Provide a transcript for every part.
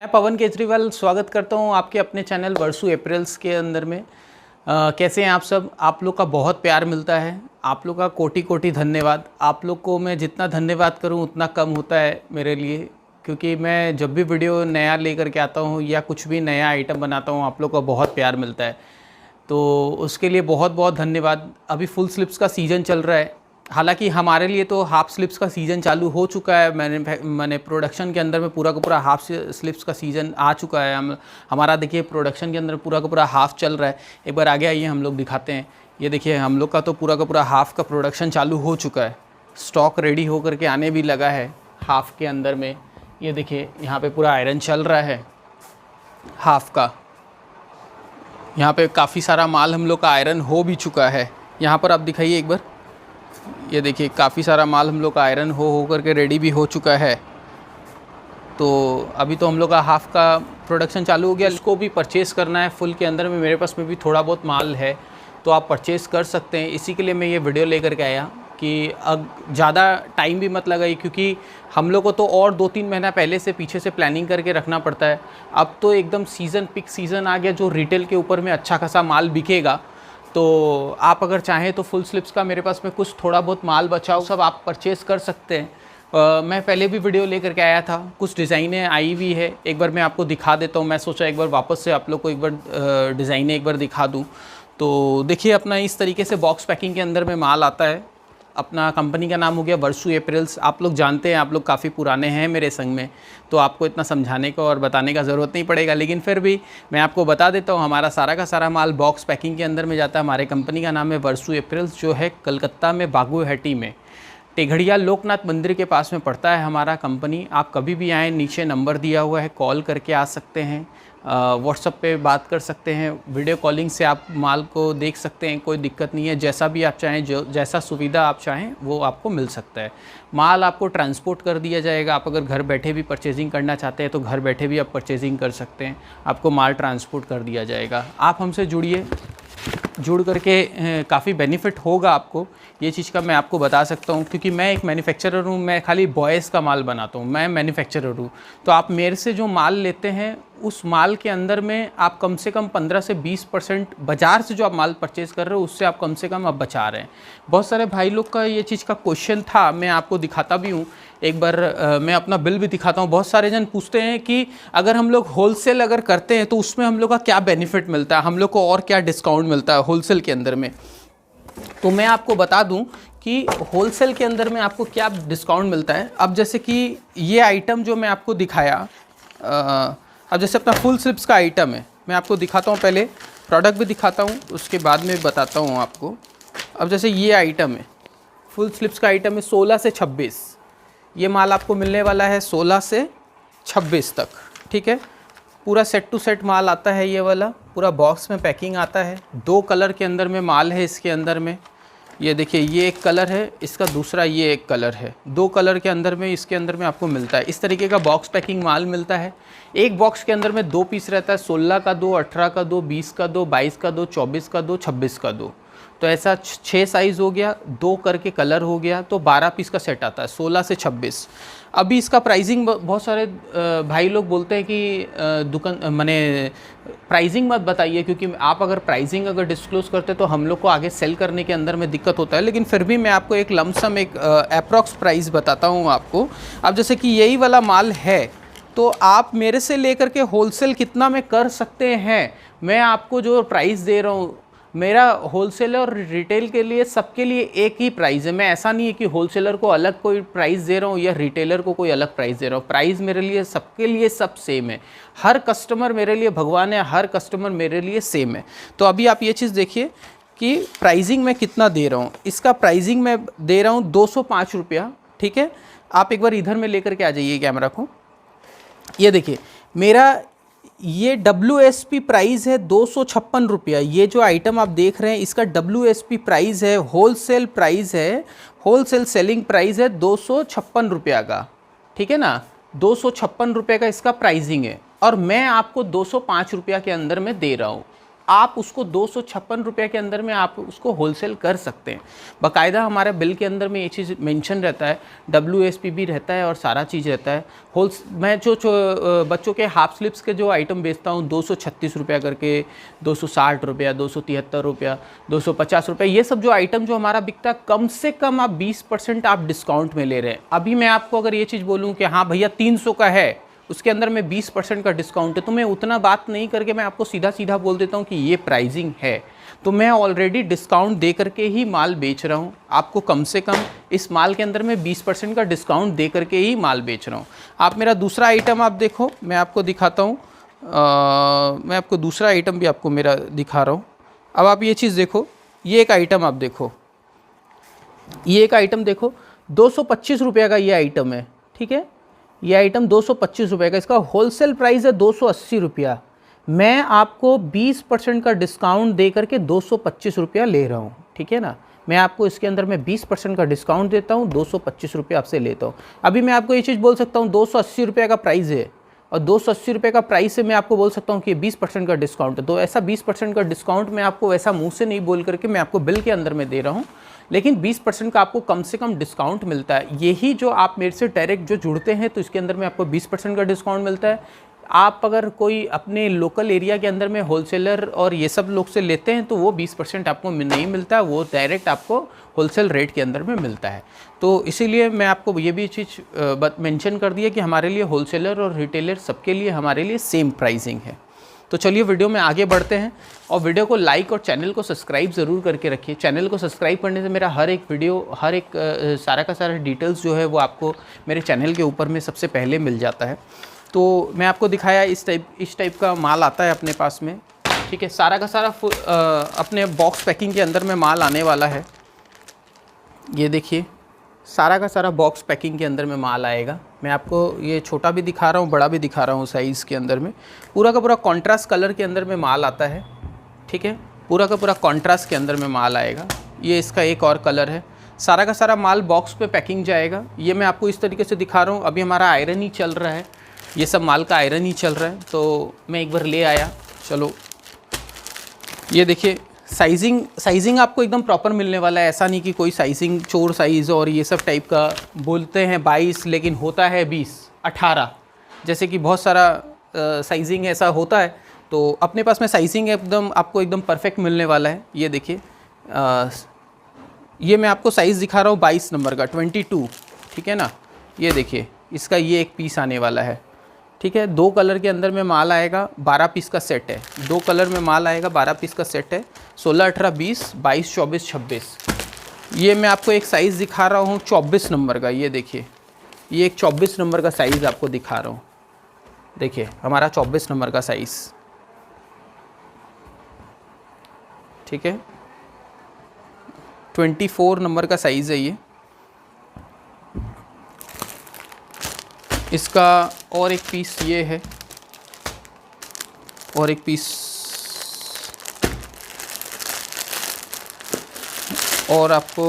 मैं पवन केजरीवाल स्वागत करता हूं आपके अपने चैनल वर्सू अप्रैल्स के अंदर में। कैसे हैं आप सब? आप लोग का बहुत प्यार मिलता है, आप लोग का कोटि कोटि धन्यवाद। आप लोग को मैं जितना धन्यवाद करूं उतना कम होता है मेरे लिए, क्योंकि मैं जब भी वीडियो नया लेकर के आता हूं या कुछ भी नया आइटम बनाता हूं आप लोग का बहुत प्यार मिलता है, तो उसके लिए बहुत बहुत धन्यवाद। अभी फुल स्लिप्स का सीज़न चल रहा है, हालांकि हमारे लिए तो हाफ स्लिप्स का सीज़न चालू हो चुका है। मैंने प्रोडक्शन के अंदर में पूरा का पूरा हाफ स्लिप्स का सीज़न आ चुका है। हमारा देखिए प्रोडक्शन के अंदर पूरा का पूरा हाफ चल रहा है। एक बार आगे आइए हम लोग दिखाते हैं। ये देखिए हम लोग का तो पूरा का पूरा हाफ का प्रोडक्शन चालू हो चुका है, स्टॉक रेडी होकर के आने भी लगा है हाफ के अंदर में। ये देखिए यहाँ पे पूरा आयरन चल रहा है हाफ का। यहाँ पे काफ़ी सारा माल हम लोग का आयरन हो भी चुका है। यहाँ पर आप दिखाइए एक बार, ये देखिए काफ़ी सारा माल हम लोग का आयरन हो करके रेडी भी हो चुका है। तो अभी तो हम लोग का हाफ़ का प्रोडक्शन चालू हो गया। इसको भी परचेज़ करना है फुल के अंदर में, मेरे पास में भी थोड़ा बहुत माल है तो आप परचेज़ कर सकते हैं। इसी के लिए मैं ये वीडियो लेकर के आया कि अब ज़्यादा टाइम भी मत लगाइए, क्योंकि हम लोग को तो और 2-3 महीना पहले से पीछे से प्लानिंग करके रखना पड़ता है। अब तो एकदम सीज़न पिक सीज़न आ गया, जो रिटेल के ऊपर में अच्छा खासा माल बिकेगा। तो आप अगर चाहें तो फुल स्लिप्स का मेरे पास में कुछ थोड़ा बहुत माल बचा हो, सब आप परचेज़ कर सकते हैं। मैं पहले भी वीडियो लेकर के आया था, कुछ डिज़ाइनें आई हुई है, एक बार मैं आपको दिखा देता हूँ। मैं सोचा एक बार वापस से आप लोग को एक बार डिज़ाइनें एक बार दिखा दूँ। तो देखिए अपना इस तरीके से बॉक्स पैकिंग के अंदर में माल आता है। अपना कंपनी का नाम हो गया वर्सू अप्रैल्स। आप लोग जानते हैं, आप लोग काफ़ी पुराने हैं मेरे संग में, तो आपको इतना समझाने का और बताने का ज़रूरत नहीं पड़ेगा, लेकिन फिर भी मैं आपको बता देता हूँ। हमारा सारा का सारा माल बॉक्स पैकिंग के अंदर में जाता है। हमारे कंपनी का नाम है वर्सू अप्रैल्स, जो है कलकत्ता में बागुहाटी में टेघड़िया लोकनाथ मंदिर के पास में पड़ता है हमारा कंपनी। आप कभी भी आएँ, नीचे नंबर दिया हुआ है, कॉल करके आ सकते हैं, व्हाट्सअप पे बात कर सकते हैं, वीडियो कॉलिंग से आप माल को देख सकते हैं, कोई दिक्कत नहीं है। जैसा भी आप चाहें, जो जैसा सुविधा आप चाहें वो आपको मिल सकता है। माल आपको ट्रांसपोर्ट कर दिया जाएगा। आप अगर घर बैठे भी परचेजिंग करना चाहते हैं तो घर बैठे भी आप परचेजिंग कर सकते हैं, आपको माल ट्रांसपोर्ट कर दिया जाएगा। आप हमसे जुड़िए, जुड़ करके काफ़ी बेनिफिट होगा आपको। ये चीज़ का मैं आपको बता सकता हूँ, क्योंकि मैं एक मैन्युफैक्चरर हूँ। मैं खाली बॉयज़ का माल बनाता हूँ, मैं मैन्युफैक्चरर हूँ। तो आप मेरे से जो माल लेते हैं उस माल के अंदर में आप कम से कम 15 से 20% बाज़ार से जो आप माल परचेज़ कर रहे हो उससे आप कम से कम आप बचा रहे हैं। बहुत सारे भाई लोग का ये चीज़ का क्वेश्चन था, मैं आपको दिखाता भी हूँ। एक बार मैं अपना बिल भी दिखाता हूँ। बहुत सारे जन पूछते हैं कि अगर हम लोग होलसेल अगर करते हैं तो उसमें हम लोग का क्या बेनिफिट मिलता है, हम लोग को और क्या डिस्काउंट मिलता है होलसेल के अंदर में। तो मैं आपको बता दूं कि होलसेल के अंदर में आपको क्या डिस्काउंट मिलता है। अब जैसे कि ये आइटम जो मैं आपको दिखाया, अब जैसे अपना फुल स्लिप्स का आइटम है, मैं आपको दिखाता हूँ। पहले प्रोडक्ट भी दिखाता हूँ, उसके बाद में बताता हूँ आपको। अब जैसे ये आइटम है, फुल स्लिप्स का आइटम है 16 से 26। ये माल आपको मिलने वाला है 16 से 26 तक, ठीक है। पूरा सेट टू सेट माल आता है, ये वाला पूरा बॉक्स में पैकिंग आता है। 2 कलर के अंदर में माल है इसके अंदर में। ये देखिए ये एक कलर है, इसका दूसरा ये एक कलर है। 2 कलर के अंदर में इसके अंदर में आपको मिलता है। इस तरीके का बॉक्स पैकिंग माल मिलता है। एक बॉक्स के अंदर में 2 पीस रहता है, 16 का 2, 18 का 2, 20 का 2, 22 का 2, 24 का 2, 26 का 2। तो ऐसा 6 साइज़ हो गया, 2 करके कलर हो गया, तो 12 पीस का सेट आता है 16 से 26। अभी इसका प्राइसिंग बहुत सारे भाई लोग बोलते हैं कि दुकान माने प्राइसिंग मत बताइए, क्योंकि आप अगर प्राइसिंग अगर डिस्क्लोज़ करते तो हम लोग को आगे सेल करने के अंदर में दिक्कत होता है। लेकिन फिर भी मैं आपको एक लमसम एक अप्रॉक्स प्राइस बताता हूँ आपको। अब जैसे कि यही वाला माल है तो आप मेरे से लेकर के होलसेल कितना में कर सकते हैं। मैं आपको जो प्राइस दे रहा हूँ, मेरा होलसेलर और रिटेल के लिए सबके लिए एक ही प्राइस है। मैं ऐसा नहीं है कि होलसेलर को अलग कोई प्राइस दे रहा हूँ या रिटेलर को कोई अलग प्राइस दे रहा हूँ। प्राइस मेरे लिए सबके लिए सब सेम है। हर कस्टमर मेरे लिए भगवान है, हर कस्टमर मेरे लिए सेम है। तो अभी आप ये चीज़ देखिए कि प्राइसिंग मैं कितना दे रहा हूँ। इसका प्राइसिंग मैं दे रहा हूँ 205 रुपया, ठीक है। आप एक बार इधर में लेकर के आ जाइए कैमरा को। ये देखिए मेरा ये WSP प्राइस है 256 रुपया। ये जो आइटम आप देख रहे हैं इसका WSP प्राइस है, होलसेल प्राइस है, होलसेल सेलिंग प्राइस है 256 रुपया का, ठीक है ना। 256 रुपये का इसका प्राइसिंग है और मैं आपको 205 रुपया के अंदर में दे रहा हूँ। आप उसको 256 रुपये के अंदर में आप उसको होलसेल कर सकते हैं। बाकायदा हमारे बिल के अंदर में ये चीज़ मेंशन रहता है, WSP भी रहता है और सारा चीज़ रहता है। मैं जो बच्चों के हाफ स्लिप्स के जो आइटम बेचता हूँ 236 रुपया करके, 260 रुपया, 273 रुपया, 250 रुपये, ये सब जो आइटम जो हमारा बिकता है, कम से कम आप 20% आप डिस्काउंट में ले रहे हैं। अभी मैं आपको अगर ये चीज़ बोलूँ कि हाँ भैया 300 का है, उसके अंदर में 20% का डिस्काउंट है, तो मैं उतना बात नहीं करके मैं आपको सीधा सीधा बोल देता हूँ कि ये प्राइसिंग है, तो मैं ऑलरेडी डिस्काउंट दे करके ही माल बेच रहा हूँ। आपको कम से कम इस माल के अंदर में 20% का डिस्काउंट दे करके ही माल बेच रहा हूँ। आप मेरा दूसरा आइटम आप देखो, मैं आपको दिखाता हूँ, मैं आपको दूसरा आइटम भी आपको मेरा दिखा रहा हूँ। अब आप ये चीज़ देखो, ये एक आइटम आप देखो, ये एक आइटम देखो, 225 रुपये का ये आइटम है, ठीक है। ये आइटम 225 रुपये का, इसका होलसेल प्राइस है 280 रुपया। मैं आपको 20% का डिस्काउंट दे करके 225 रुपया ले रहा हूँ, ठीक है ना। मैं आपको इसके अंदर में 20% का डिस्काउंट देता हूँ, 225 रुपये आपसे लेता हूँ। अभी मैं आपको ये चीज़ बोल सकता हूँ 280 रुपये का प्राइस है, और 280 रुपये का प्राइस से मैं आपको बोल सकता हूँ कि 20% का डिस्काउंट है। तो ऐसा 20% का डिस्काउंट मैं आपको ऐसा मुँह से नहीं बोल करके मैं आपको बिल के अंदर में दे रहा हूँ, लेकिन 20% का आपको कम से कम डिस्काउंट मिलता है। यही जो आप मेरे से डायरेक्ट जो जुड़ते हैं तो इसके अंदर में आपको 20% का डिस्काउंट मिलता है। आप अगर कोई अपने लोकल एरिया के अंदर में होलसेलर और ये सब लोग से लेते हैं तो वो 20% आपको नहीं मिलता है, वो डायरेक्ट आपको होलसेल रेट के अंदर में मिलता है। तो इसीलिए मैं आपको ये भी चीज़ मेंशन कर दिया कि हमारे लिए होलसेलर और रिटेलर सबके लिए हमारे लिए सेम प्राइसिंग है। तो चलिए वीडियो में आगे बढ़ते हैं, और वीडियो को लाइक और चैनल को सब्सक्राइब ज़रूर करके रखिए। चैनल को सब्सक्राइब करने से मेरा हर एक वीडियो, हर एक सारा का सारा डिटेल्स जो है वो आपको मेरे चैनल के ऊपर में सबसे पहले मिल जाता है। तो मैं आपको दिखाया इस टाइप का माल आता है अपने पास में, ठीक है। सारा का सारा अपने बॉक्स पैकिंग के अंदर में माल आने वाला है। ये देखिए, सारा का सारा बॉक्स पैकिंग के अंदर में माल आएगा। मैं आपको ये छोटा भी दिखा रहा हूँ, बड़ा भी दिखा रहा हूँ साइज़ के अंदर में। पूरा का पूरा कॉन्ट्रास्ट कलर के अंदर में माल आता है, ठीक है। पूरा का पूरा कॉन्ट्रास्ट के अंदर में माल आएगा। ये इसका एक और कलर है। सारा का सारा माल बॉक्स पे पैकिंग जाएगा। ये मैं आपको इस तरीके से दिखा रहा हूँ। अभी हमारा आयरन ही चल रहा है, ये सब माल का आयरन ही चल रहा है, तो मैं एक बार ले आया। चलो ये देखिए, साइजिंग आपको एकदम प्रॉपर मिलने वाला है। ऐसा नहीं कि कोई साइजिंग चोर साइज़ और ये सब टाइप का बोलते हैं 22 लेकिन होता है 20, 18, जैसे कि बहुत सारा साइजिंग ऐसा होता है। तो अपने पास में साइजिंग एकदम आपको एकदम परफेक्ट मिलने वाला है। ये देखिए, ये मैं आपको साइज़ दिखा रहा हूँ 22 नंबर का, 22, ठीक है ना। ये देखिए, इसका ये एक पीस आने वाला है, ठीक है। 2 कलर के अंदर में माल आएगा, 12 पीस का सेट है। 2 कलर में माल आएगा, 12 पीस का सेट है। 16, 18, 20, 22, 24, 26। ये मैं आपको एक साइज़ दिखा रहा हूँ 24 नंबर का। ये देखिए, ये एक 24 नंबर का साइज़ आपको दिखा रहा हूँ। देखिए हमारा 24 नंबर का साइज़, ठीक है। 24 नंबर का साइज़ है ये। इसका और एक पीस ये है, और एक पीस और आपको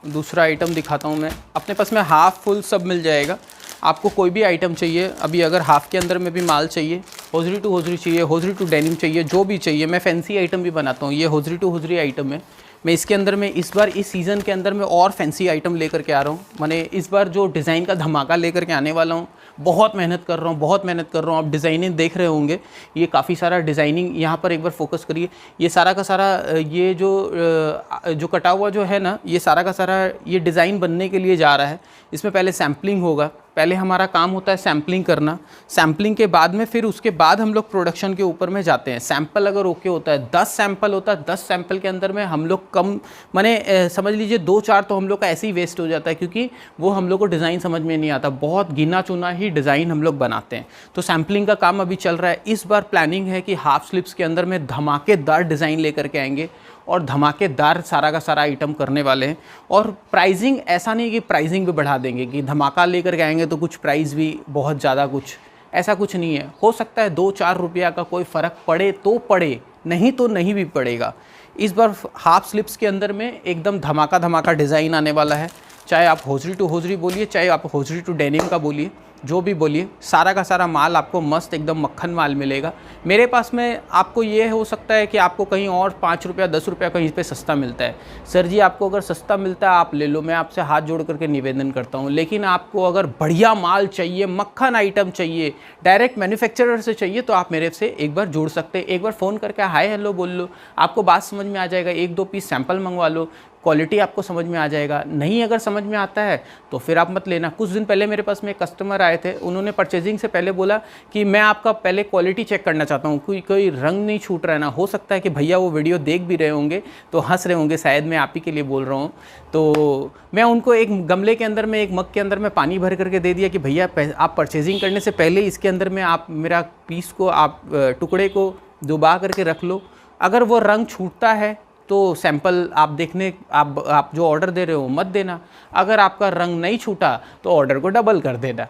दूसरा आइटम दिखाता हूँ मैं। अपने पास में हाफ़ फुल सब मिल जाएगा। आपको कोई भी आइटम चाहिए, अभी अगर हाफ़ के अंदर में भी माल चाहिए, होजरी टू होजरी चाहिए, होजरी टू डेनिम चाहिए, जो भी चाहिए। मैं फैंसी आइटम भी बनाता हूँ। ये होजरी टू होजरी आइटम है। मैं इसके अंदर में इस बार इस सीज़न के अंदर में और फैंसी आइटम लेकर के आ रहा हूँ। मैंने इस बार जो डिज़ाइन का धमाका लेकर के आने वाला हूँ। बहुत मेहनत कर रहा हूँ, बहुत मेहनत कर रहा हूँ। आप डिज़ाइनिंग देख रहे होंगे, ये काफ़ी सारा डिज़ाइनिंग यहाँ पर एक बार फोकस करिए। ये सारा का सारा ये जो कटा हुआ जो है ना, ये सारा का सारा ये डिज़ाइन बनने के लिए जा रहा है। इसमें पहले सैम्पलिंग होगा। पहले हमारा काम होता है सैम्पलिंग करना। सैम्पलिंग के बाद में फिर उसके बाद हम लोग प्रोडक्शन के ऊपर में जाते हैं। सैंपल अगर ओके होता है, 10 सैंपल होता है, 10 सैंपल के अंदर में हम लोग कम माने समझ लीजिए 2-4 तो हम लोग का ऐसे ही वेस्ट हो जाता है, क्योंकि वो हम लोग को डिज़ाइन समझ में नहीं आता। बहुत गिना चुना ही डिज़ाइन हम लोग बनाते हैं। तो सैम्पलिंग का काम अभी चल रहा है। इस बार प्लानिंग है कि हाफ स्लिप्स के अंदर में धमाकेदार डिज़ाइन लेकर के आएंगे और धमाकेदार सारा का सारा आइटम करने वाले हैं। और प्राइसिंग ऐसा नहीं कि प्राइसिंग भी बढ़ा देंगे कि धमाका लेकर के आएंगे तो कुछ प्राइस भी बहुत ज़्यादा, कुछ ऐसा कुछ नहीं है। हो सकता है 2-4 रुपया का कोई फ़र्क पड़े तो पड़े, नहीं तो नहीं भी पड़ेगा। इस बार हाफ स्लिप्स के अंदर में एकदम धमाका डिज़ाइन आने वाला है। चाहे आप होजरी टू होजरी बोलिए, चाहे आप होजरी टू डेनिम का बोलिए, जो भी बोलिए, सारा का सारा माल आपको मस्त एकदम मक्खन माल मिलेगा। मेरे पास में आपको ये हो सकता है कि आपको कहीं और 5 रुपया 10 रुपया कहीं पे सस्ता मिलता है। सर जी आपको अगर सस्ता मिलता है आप ले लो, मैं आपसे हाथ जोड़ करके निवेदन करता हूँ। लेकिन आपको अगर बढ़िया माल चाहिए, मक्खन आइटम चाहिए, डायरेक्ट मैन्युफैक्चरर से चाहिए, तो आप मेरे से एक बार जुड़ सकते हैं। एक बार फ़ोन करके हाय हेलो बोल लो, आपको बात समझ में आ जाएगा। 1-2 पीस सैंपल मंगवा लो, क्वालिटी आपको समझ में आ जाएगा। नहीं अगर समझ में आता है तो फिर आप मत लेना। कुछ दिन पहले मेरे पास में एक कस्टमर आए थे, उन्होंने परचेजिंग से पहले बोला कि मैं आपका पहले क्वालिटी चेक करना चाहता हूँ, कोई रंग नहीं छूट रहा है ना। हो सकता है कि भैया वो वीडियो देख भी रहे होंगे तो हंस रहे होंगे, शायद मैं आप ही के लिए बोल रहा हूँ। तो मैं उनको एक गमले के अंदर में, एक मग के अंदर में पानी भर करके दे दिया कि भैया आप परचेजिंग करने से पहले इसके अंदर में आप मेरा पीस को, आप टुकड़े को डुबा करके रख लो। अगर वो रंग छूटता है तो सैंपल आप देखने, आप जो ऑर्डर दे रहे हो मत देना। अगर आपका रंग नहीं छूटा तो ऑर्डर को डबल कर देना।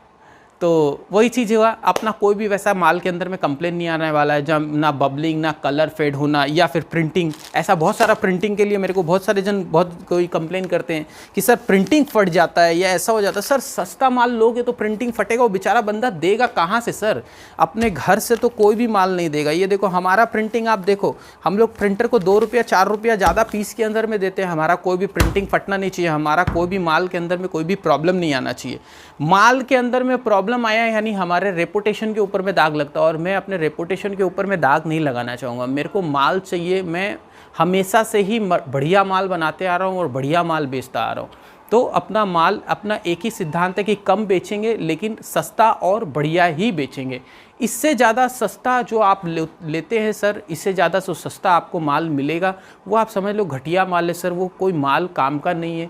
तो वही चीज़ हुआ, अपना कोई भी वैसा माल के अंदर में कंप्लेन नहीं आने वाला है जब ना बबलिंग, ना कलर फेड होना, या फिर प्रिंटिंग। ऐसा बहुत सारा प्रिंटिंग के लिए मेरे को बहुत सारे जन बहुत कोई कंप्लेन करते हैं कि सर प्रिंटिंग फट जाता है या ऐसा हो जाता है। सर सस्ता माल लोगे तो प्रिंटिंग फटेगा, वो बेचारा बंदा देगा कहाँ से सर? अपने घर से तो कोई भी माल नहीं देगा। ये देखो हमारा प्रिंटिंग, आप देखो हम लोग प्रिंटर को 2 रुपया 4 रुपया ज़्यादा पीस के अंदर में देते हैं। हमारा कोई भी प्रिंटिंग फटना नहीं चाहिए, हमारा कोई भी माल के अंदर में कोई भी प्रॉब्लम नहीं आना चाहिए। माल के अंदर में प्रॉब्लम आया यानी हमारे रेपुटेशन के ऊपर में दाग लगता है, और मैं अपने रेपुटेशन के ऊपर में दाग नहीं लगाना चाहूँगा। मेरे को माल चाहिए, मैं हमेशा से ही बढ़िया माल बनाते आ रहा हूँ और बढ़िया माल बेचता आ रहा हूँ। तो अपना माल, अपना एक ही सिद्धांत है कि कम बेचेंगे लेकिन सस्ता और बढ़िया ही बेचेंगे। इससे ज़्यादा सस्ता जो आप लेते हैं सर, इससे ज़्यादा जो सस्ता आपको माल मिलेगा वो आप समझ लो घटिया माल है सर, वो कोई माल काम का नहीं है।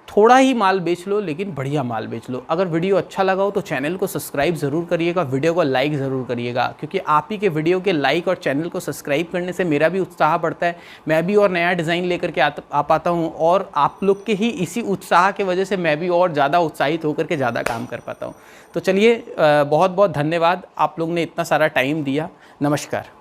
थोड़ा ही माल बेच लो लेकिन बढ़िया माल बेच लो। अगर वीडियो अच्छा लगा हो तो चैनल को सब्सक्राइब ज़रूर करिएगा, वीडियो को लाइक ज़रूर करिएगा, क्योंकि आप ही के वीडियो के लाइक और चैनल को सब्सक्राइब करने से मेरा भी उत्साह बढ़ता है। मैं भी और नया डिज़ाइन लेकर के आ पाता हूँ, और आप लोग के ही इसी उत्साह के वजह से मैं भी और ज़्यादा उत्साहित होकर के ज़्यादा काम कर पाता हूँ। तो चलिए, बहुत बहुत धन्यवाद, आप लोग ने इतना सारा टाइम दिया। नमस्कार।